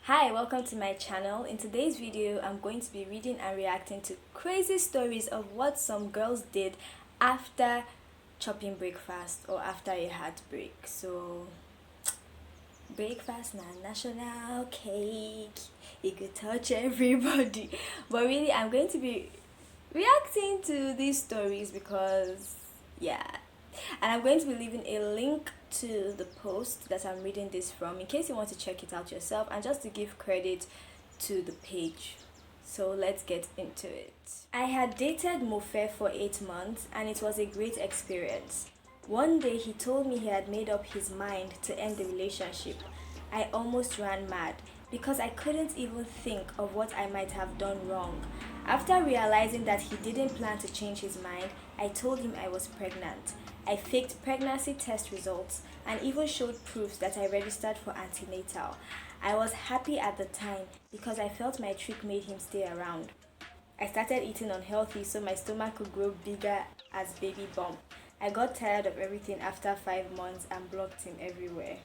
Hi, welcome to my channel. In today's video, I'm going to be reading and reacting to crazy stories of what some girls did after chopping breakfast or after a heartbreak. So, breakfast na national cake. It could touch everybody. But really, I'm going to be reacting to these stories because, yeah, and I'm going to be leaving a link to the post that I'm reading this from in case you want to check it out yourself and just to give credit to the page. So let's get into it. I had dated Mofe for 8 months and it was a great experience. One day he told me he had made up his mind to end the relationship. I almost ran mad because I couldn't even think of what I might have done wrong. After realizing that he didn't plan to change his mind, I told him I was pregnant. I faked pregnancy test results and even showed proofs that I registered for antenatal. I was happy at the time because I felt my trick made him stay around. I started eating unhealthy so my stomach could grow bigger as baby bump. I got tired of everything after 5 months and blocked him everywhere.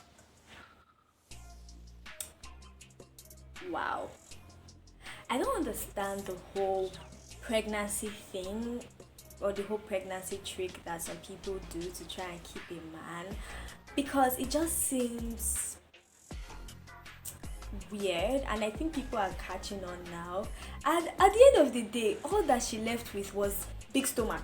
Wow. I don't understand the whole pregnancy thing or the whole pregnancy trick that some people do to try and keep a man, because it just seems weird and I think people are catching on now. And at the end of the day, all that she left with was big stomach,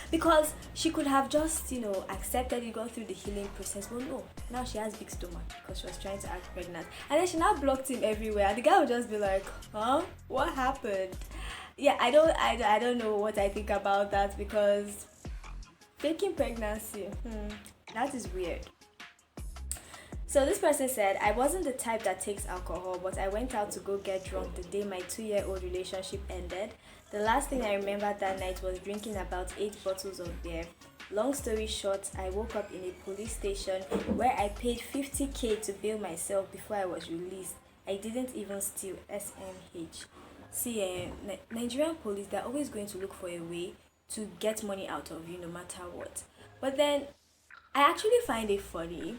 because she could have just accepted it, gone through the healing process. But no, now she has big stomach because she was trying to act pregnant, and then she now blocked him everywhere and the guy would just be like, what happened? Yeah, I don't know what I think about that, because faking pregnancy, that is weird. So this person said, I wasn't the type that takes alcohol, but I went out to go get drunk the day my 2-year-old relationship ended. The last thing I remembered that night was drinking about 8 bottles of beer. Long story short, I woke up in a police station where I paid 50k to bail myself before I was released. I didn't even steal. SMH. See, Nigerian police, they're always going to look for a way to get money out of you no matter what. But then, I actually find it funny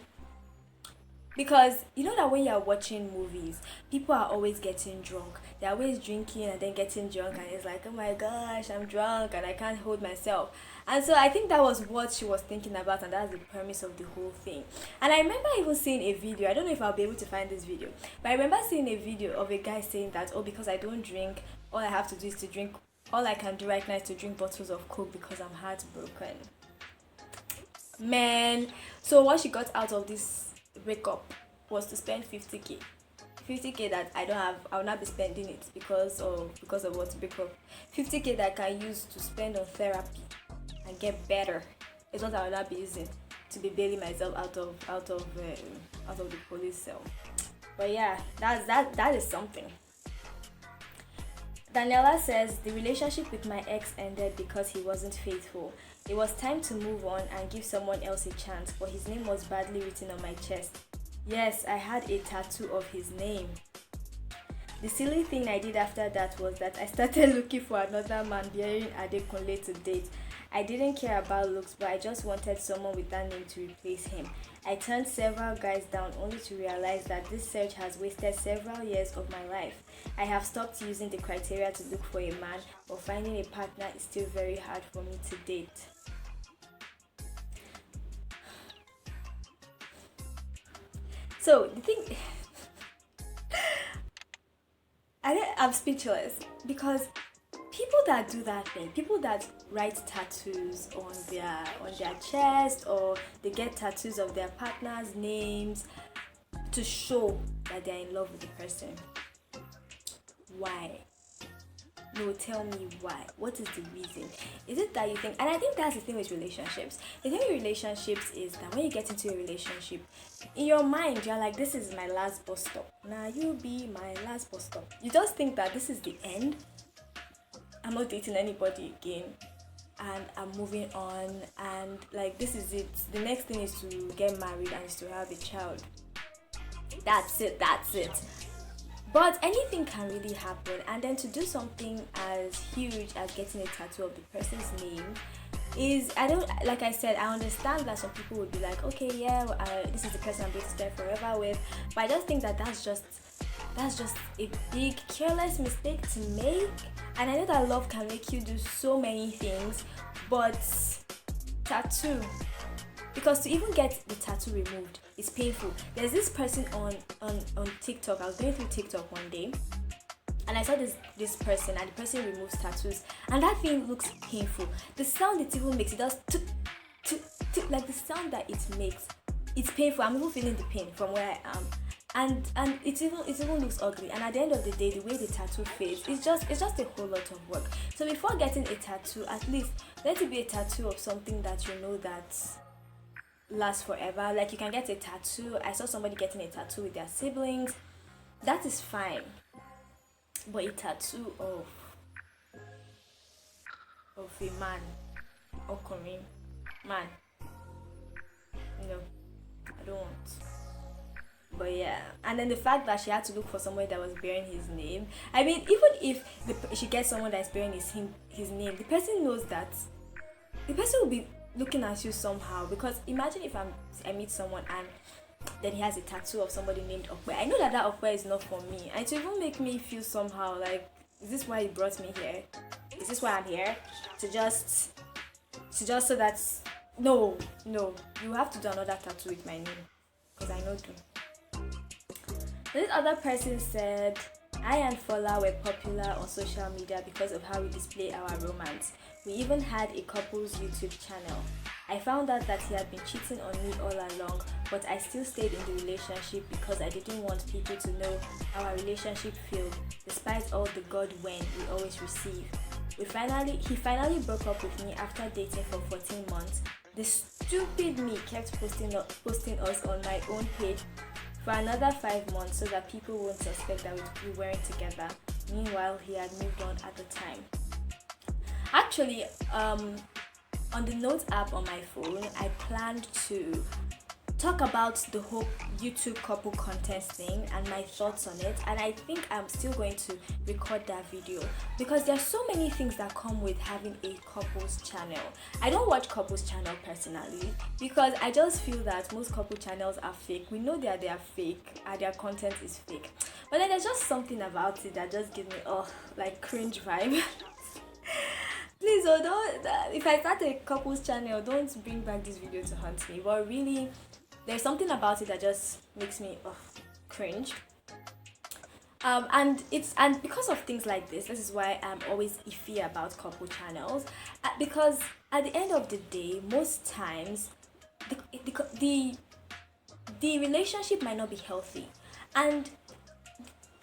because you know that when you're watching movies, people are always getting drunk. They're always drinking and then getting drunk, and it's like, oh my gosh, I'm drunk and I can't hold myself. And so I think that was what she was thinking about, and that's the premise of the whole thing. And I remember even seeing a video, I don't know if I'll be able to find this video, but I remember seeing a video of a guy saying that, oh, because I don't drink, all I have to do is to drink, all I can do right now is to drink bottles of Coke because I'm heartbroken. Man, so what she got out of this breakup was to spend 50k that I don't have. I'll not be spending it because of what breakup. 50k that I can use to spend on therapy and get better is what I will not be using to be bailing myself out of the police cell. But yeah, that is something. Daniela says, the relationship with my ex ended because he wasn't faithful. It was time to move on and give someone else a chance, but his name was badly written on my chest. Yes, I had a tattoo of his name. The silly thing I did after that was that I started looking for another man bearing Adekunle to date. I didn't care about looks, but I just wanted someone with that name to replace him. I turned several guys down only to realize that this search has wasted several years of my life. I have stopped using the criteria to look for a man, but finding a partner is still very hard for me to date. So the thing, I'm speechless because people that do that thing, people that write tattoos on their chest, or they get tattoos of their partner's names to show that they're in love with the person. Why? No, tell me why. What is the reason? Is it that you think, and I think that's the thing with relationships. The thing with relationships is that when you get into a relationship, in your mind, you're like, this is my last bus stop. Now you be my last bus stop. You just think that this is the end. I'm not dating anybody again. And I'm moving on. And like, this is it. The next thing is to get married and is to have a child. That's it. But anything can really happen, and then to do something as huge as getting a tattoo of the person's name is, I don't, like I said, I understand that some people would be like, okay, yeah, this is the person I'm going to stay forever with, but I just think that that's just that's just a big careless mistake to make. And I know that love can make you do so many things, but tattoo, because to even get the tattoo removed is painful. There's this person on TikTok. I was going through TikTok one day and I saw this person, and the person removes tattoos, and that thing looks painful. The sound it even makes, it does like the sound that it makes, it's painful. I'm even feeling the pain from where I am. And it even looks ugly, and at the end of the day, the way the tattoo fades, it's just a whole lot of work. So before getting a tattoo, at least let it be a tattoo of something that you know that lasts forever. Like, you can get a tattoo. I saw somebody getting a tattoo with their siblings. That is fine. But a tattoo of a man or Korean man, no, I don't want. But yeah, and then the fact that she had to look for somebody that was bearing his name. I mean, even if she gets someone that's bearing his name, the person knows that the person will be looking at you somehow. Because imagine if I meet someone and then he has a tattoo of somebody named Okwe. I know that Okwe is not for me, and it will even make me feel somehow like, is this why he brought me here? Is this why I'm here? To just so that no, you have to do another tattoo with my name, because I know too. This other person said, I and Fola were popular on social media because of how we display our romance. We even had a couple's YouTube channel. I found out that he had been cheating on me all along, but I still stayed in the relationship because I didn't want people to know how our relationship failed, despite all the God when we always receive. He finally broke up with me after dating for 14 months. The stupid me kept posting us on my own page for another 5 months so that people won't suspect that we weren't together. Meanwhile, he had moved on at the time. Actually, on the Notes app on my phone, I planned to talk about the whole YouTube couple content thing and my thoughts on it, and I think I'm still going to record that video because there's so many things that come with having a couples channel. I don't watch couples channel personally because I just feel that most couple channels are fake. We know that they are fake and their content is fake, but then there's just something about it that just gives me like cringe vibe. Please, don't, if I start a couples channel, don't bring back this video to haunt me. But really, there's something about it that just makes me cringe. And because of things like this is why I'm always iffy about couple channels. Because at the end of the day, most times the relationship might not be healthy, and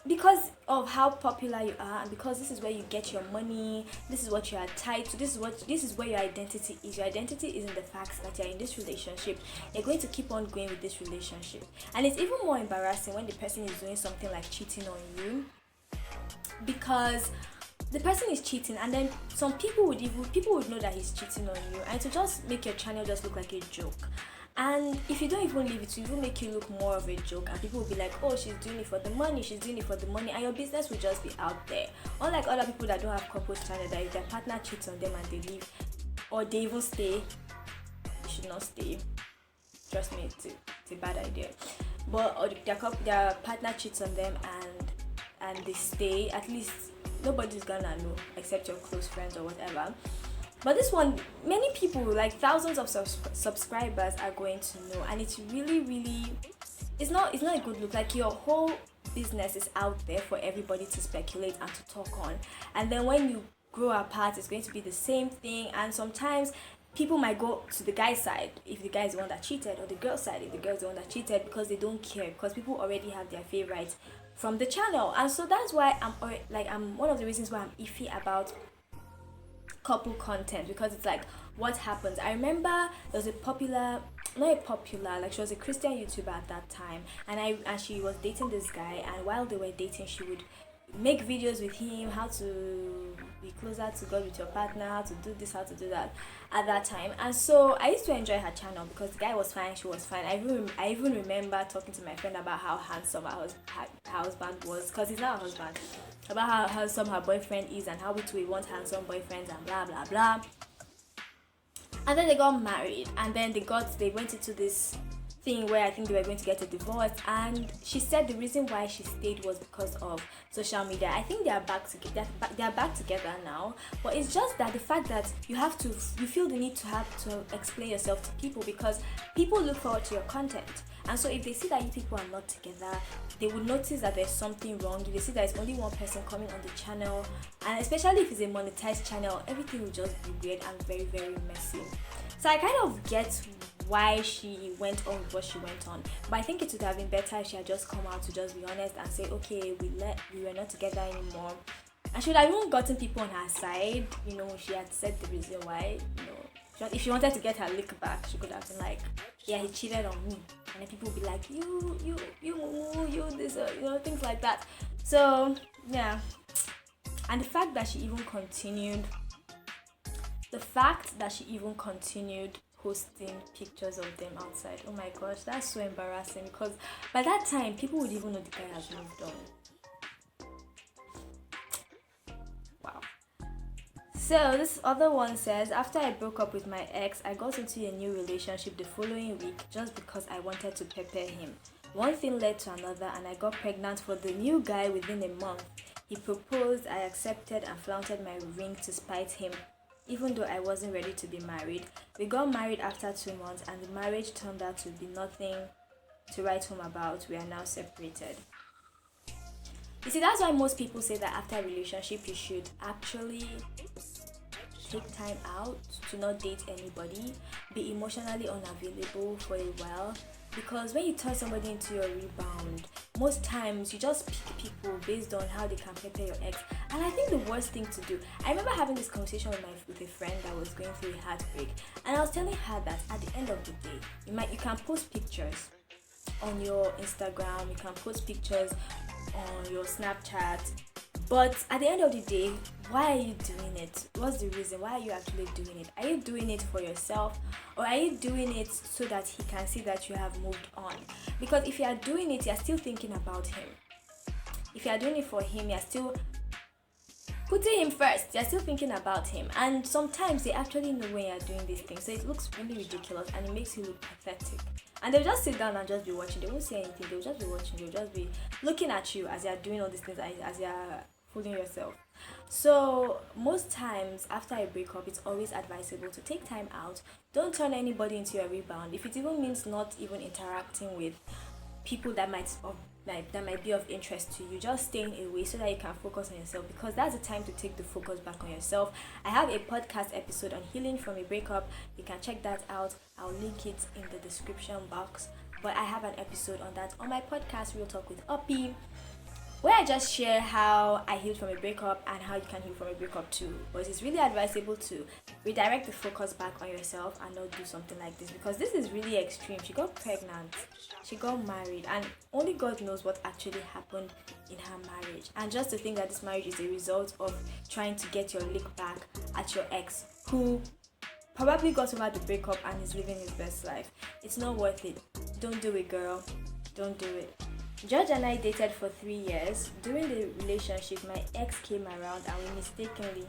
because of how popular you are, and because this is where you get your money, this is what you are tied to, this is where your identity is. Your identity is in the fact that you're in this relationship. You're going to keep on going with this relationship, and it's even more embarrassing when the person is doing something like cheating on you, because the person is cheating, and then some people would know that he's cheating on you, and to just make your channel just look like a joke. And if you don't even leave it, it will make you look more of a joke, and people will be like, oh, she's doing it for the money, and your business will just be out there. Unlike other people that don't have couples channel, that if their partner cheats on them and they leave, or they even stay, you should not stay. Trust me, it's a bad idea. But or their partner cheats on them and they stay, at least nobody's gonna know except your close friends or whatever. But this one, many people, like thousands of subscribers, are going to know, and it's really, it's not a good look. Like, your whole business is out there for everybody to speculate and to talk on, and then when you grow apart, it's going to be the same thing. And sometimes people might go to the guy's side if the guy is the one that cheated, or the girl's side if the girl is the one that cheated, because they don't care, because people already have their favorites from the channel. And so that's why I'm one of the reasons why I'm iffy about couple content, because it's like, what happens? I remember there was she was a Christian YouTuber at that time, and she was dating this guy, and while they were dating, she would make videos with him, how to be closer to God with your partner, how to do this, how to do that at that time. And so I used to enjoy her channel because the guy was fine, she was fine. I even remember talking to my friend about how handsome her husband was, because he's not a husband, about how handsome her boyfriend is, and how we want handsome boyfriends and blah blah blah. And then they got married, and then they went into this thing where I think they were going to get a divorce, and she said the reason why she stayed was because of social media. I think they are back together. They are back together now, but it's just that the fact that you feel the need to have to explain yourself to people, because people look forward to your content. And so if they see that you people are not together, they would notice that there's something wrong. If they see that it's only one person coming on the channel, and especially if it's a monetized channel, everything will just be weird and very, very messy. So I kind of get why she went on with what she went on, but I think it would have been better if she had just come out to just be honest and say, okay, we were not together anymore. And she would have even gotten people on her side. She had said the reason why. If she wanted to get her lick back, she could have been like, yeah, he cheated on me, and then people would be like, you this, things like that. So yeah, and the fact that she even continued posting pictures of them outside. Oh my gosh, that's so embarrassing, because by that time people would even know the guy has moved on. Wow. So this other one says, after I broke up with my ex, I got into a new relationship the following week just because I wanted to pepper him. One thing led to another, and I got pregnant for the new guy within a month. He proposed, I accepted and flaunted my ring to spite him, even though I wasn't ready to be married. We got married after 2 months, and the marriage turned out to be nothing to write home about. We are now separated. You see, that's why most people say that after a relationship, you should actually take time out to not date anybody, be emotionally unavailable for a while, because when you turn somebody into your rebound, most times you just pick people based on how they can pepper your ex. And I think the worst thing to do, I remember having this conversation with a friend that was going through a heartbreak, and I was telling her that at the end of the day, you can post pictures on your Instagram, you can post pictures on your Snapchat, but at the end of the day, why are you doing it? What's the reason? Why are you actually doing it? Are you doing it for yourself, or are you doing it so that he can see that you have moved on? Because if you are doing it, you're still thinking about him. If you are doing it for him, you're still putting him first. You're still thinking about him. And sometimes they actually know when you're doing these things, so it looks really ridiculous and it makes you look pathetic. And they'll just sit down and just be watching. They won't say anything. They'll just be watching. They'll just be looking at you as you're doing all these things, as you're fooling yourself. So most times after a breakup, it's always advisable to take time out. Don't turn anybody into your rebound. If it even means not even interacting with people that might be of interest to you, just staying away so that you can focus on yourself, because that's the time to take the focus back on yourself. I have a podcast episode on healing from a breakup. You can check that out. I'll link it in the description box. But I have an episode on that on my podcast, Real Talk with Uppy, where I just share how I healed from a breakup and how you can heal from a breakup too. But it's really advisable to redirect the focus back on yourself and not do something like this, because this is really extreme. She got pregnant, she got married, and only God knows what actually happened in her marriage. And just to think that this marriage is a result of trying to get your lick back at your ex, who probably got over the breakup and is living his best life. It's not worth it. Don't do it, girl. Don't do it. George and I dated for 3 years. During the relationship, my ex came around and we mistakenly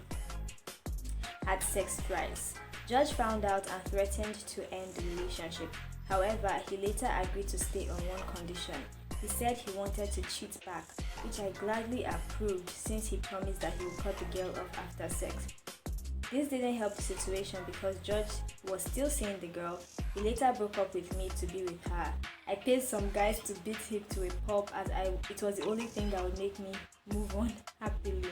had sex thrice. George found out and threatened to end the relationship. However, he later agreed to stay on one condition. He said he wanted to cheat back, which I gladly approved since he promised that he would cut the girl off after sex. This didn't help the situation because George was still seeing the girl. He later broke up with me to be with her. I paid some guys to beat him to a pulp as it was the only thing that would make me move on happily.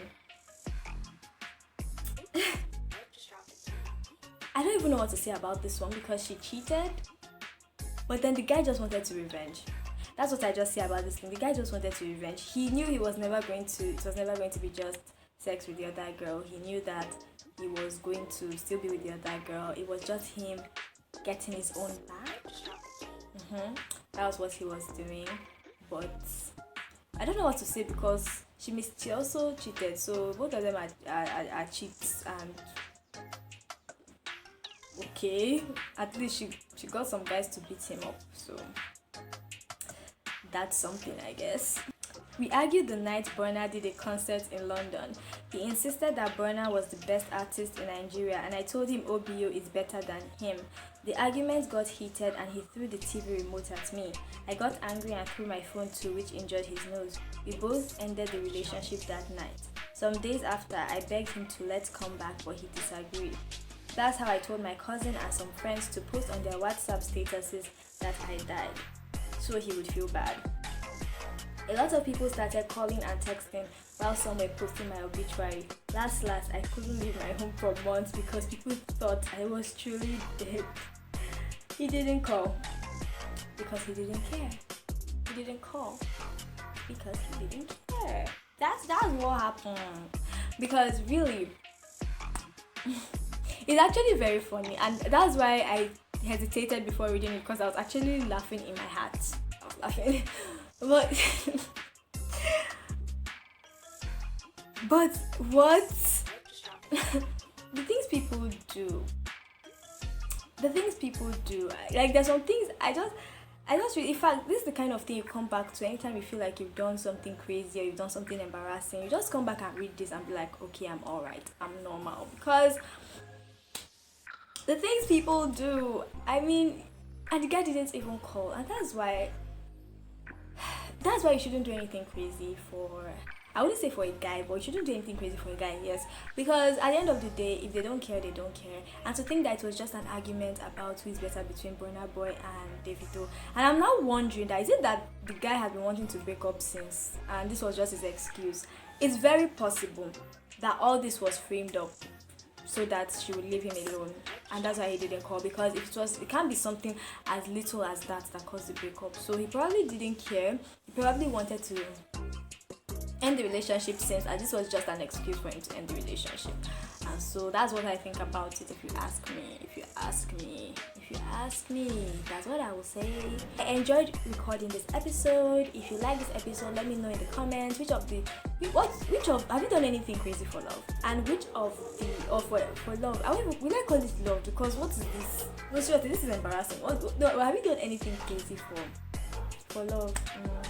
I don't even know what to say about this one, because she cheated, but then the guy just wanted to revenge. That's what I just say about this thing. The guy just wanted to revenge. He knew it was never going to be just sex with the other girl. He knew that he was going to still be with the other girl. It was just him getting his own back. That was what he was doing. But I don't know what to say, because she also cheated. So both of them are cheats, and okay, at least she got some guys to beat him up. So that's something, I guess. We argued the night Burna did a concert in London. He insisted that Burna was the best artist in Nigeria, and I told him OBO is better than him. The arguments got heated and he threw the TV remote at me. I got angry and threw my phone too, which injured his nose. We both ended the relationship that night. Some days after, I begged him to let's come back, but he disagreed. That's how I told my cousin and some friends to post on their WhatsApp statuses that I died, so he would feel bad. A lot of people started calling and texting while some were posting my obituary. Last, I couldn't leave my home for months because people thought I was truly dead. He didn't call because he didn't care. He didn't call because he didn't care. That's what happened. Because really, it's actually very funny, and that's why I hesitated before reading it, because I was actually laughing in my heart. I was laughing. But what the things people do, like there's some things I just really, in fact, this is the kind of thing you come back to anytime you feel like you've done something crazy or you've done something embarrassing. You just come back and read this and be like, okay, I'm alright, I'm normal. Because the things people do, I mean, and the guy didn't even call, and that's why you shouldn't do anything crazy for, I wouldn't say for a guy, but you shouldn't do anything crazy for a guy, yes. Because at the end of the day, if they don't care, they don't care. And to think that it was just an argument about who is better between Burnaboy and Davido. And I'm now wondering that, is it that the guy has been wanting to break up since, and this was just his excuse? It's very possible that all this was framed up so that she would leave him alone, and that's why he didn't call. Because if it can't be something as little as that caused the breakup. So he probably didn't care. He probably wanted to end the relationship since, and this was just an excuse for him to end the relationship. And so that's what I think about it. If you ask me, that's what I will say. I enjoyed recording this episode. If you like this episode, let me know in the comments which of have you done anything crazy for love, and which of for love, will I call this love? Because what is this? No, seriously, this is embarrassing. Have you done anything crazy for love,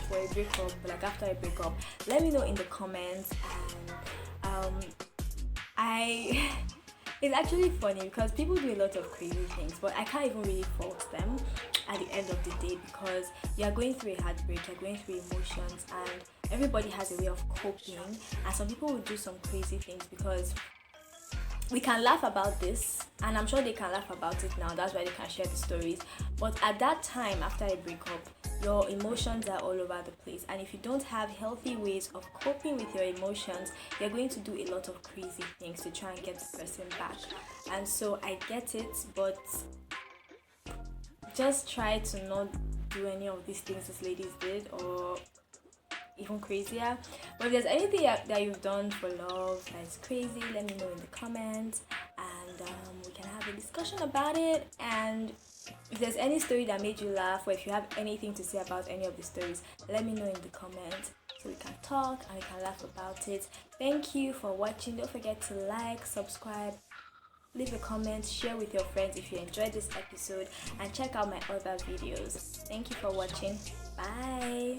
for a breakup, like after a breakup? Let me know in the comments. And it's actually funny because people do a lot of crazy things, but I can't even really fault them at the end of the day, because you're going through a heartbreak, you're going through emotions, and everybody has a way of coping. And some people will do some crazy things, because we can laugh about this, and I'm sure they can laugh about it now, that's why they can share the stories. But at that time, after a breakup, your emotions are all over the place, and if you don't have healthy ways of coping with your emotions, you're going to do a lot of crazy things to try and get the person back. And so I get it, but just try to not do any of these things this ladies did, or even crazier. But if there's anything that you've done for love that's crazy, let me know in the comments, and we can have a discussion about it. And if there's any story that made you laugh, or if you have anything to say about any of the stories, let me know in the comments so we can talk and we can laugh about it. Thank you for watching. Don't forget to like, subscribe, leave a comment, share with your friends if you enjoyed this episode, and check out my other videos. Thank you for watching. Bye.